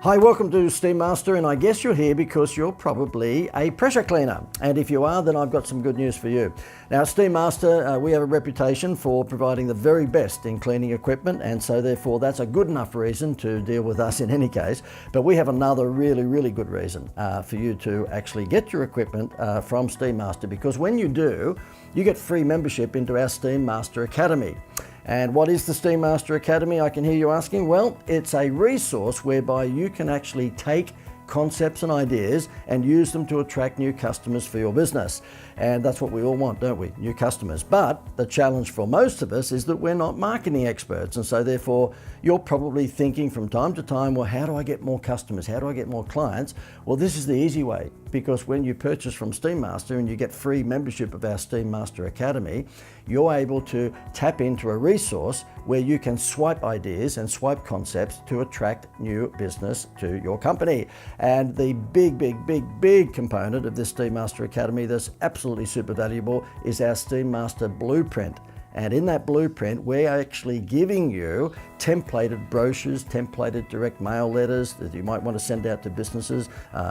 Hi, welcome to Steamaster, and I guess you're here because you're probably a pressure cleaner. And if you are, then I've got some good news for you. Now at Steamaster, we have a reputation for providing the very best in cleaning equipment, and so therefore that's a good enough reason to deal with us in any case. But we have another really good reason for you to actually get your equipment from Steamaster, because when you do, you get free membership into our Steamaster Academy. And what is the Steamaster Academy, I can hear you asking? Well, it's a resource whereby you can actually take concepts and ideas and use them to attract new customers for your business. And that's what we all want, don't we? New customers. But the challenge for most of us is that we're not marketing experts. And so therefore, you're probably thinking from time to time, well, how do I get more customers? How do I get more clients? Well, this is the easy way, because when you purchase from Steamaster and you get free membership of our Steamaster Academy, you're able to tap into a resource where you can swipe ideas and swipe concepts to attract new business to your company. And the big component of this Steamaster Academy that's absolutely super valuable is our Steamaster Blueprint. And in that blueprint, we're actually giving you templated brochures, templated direct mail letters that you might want to send out to businesses.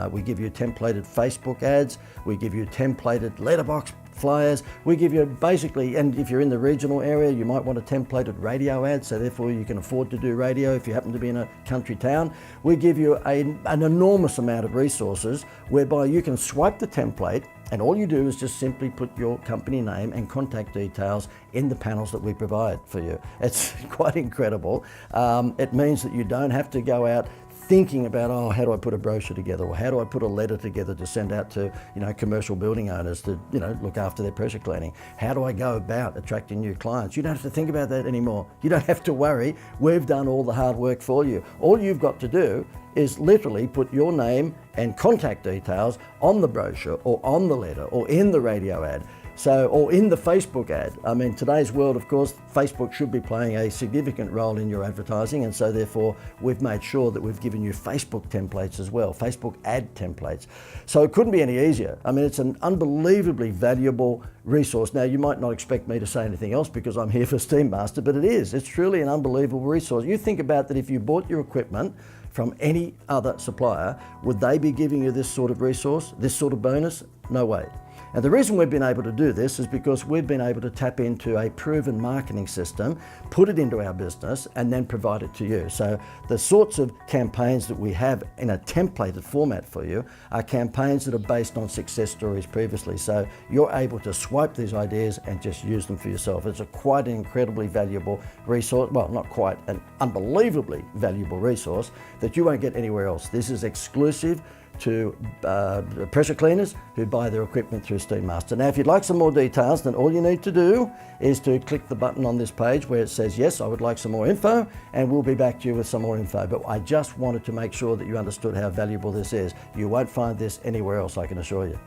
We give you templated Facebook ads. We give you templated letterbox flyers. We give you basically, and if you're in the regional area, you might want a templated radio ad, so therefore you can afford to do radio if you happen to be in a country town. We give you an enormous amount of resources whereby you can swipe the template, and all you do is just simply put your company name and contact details in the panels that we provide for you. It's quite incredible. It means that you don't have to go out thinking about, oh, how do I put a brochure together, or how do I put a letter together to send out to, commercial building owners to, look after their pressure cleaning. How do I go about attracting new clients? You don't have to think about that anymore. You don't have to worry. We've done all the hard work for you. All you've got to do is literally put your name and contact details on the brochure or on the letter or in the radio ad. Or in the Facebook ad. I mean, today's world, of course, Facebook should be playing a significant role in your advertising, and so therefore we've made sure that we've given you Facebook templates as well, Facebook ad templates. So it couldn't be any easier. I mean, it's an unbelievably valuable resource. Now, you might not expect me to say anything else because I'm here for Steamaster, but it is. It's truly an unbelievable resource. You think about that, if you bought your equipment from any other supplier, would they be giving you this sort of resource, this sort of bonus? No way. And the reason we've been able to do this is because we've been able to tap into a proven marketing system, put it into our business, and then provide it to you. So the sorts of campaigns that we have in a templated format for you are campaigns that are based on success stories previously. So you're able to swipe these ideas and just use them for yourself. It's quite an incredibly valuable resource. Well, not quite, an unbelievably valuable resource that you won't get anywhere else. This is exclusive to pressure cleaners who buy their equipment through Steamaster. Now, if you'd like some more details, then all you need to do is to click the button on this page where it says, yes, I would like some more info, and we'll be back to you with some more info. But I just wanted to make sure that you understood how valuable this is. You won't find this anywhere else, I can assure you.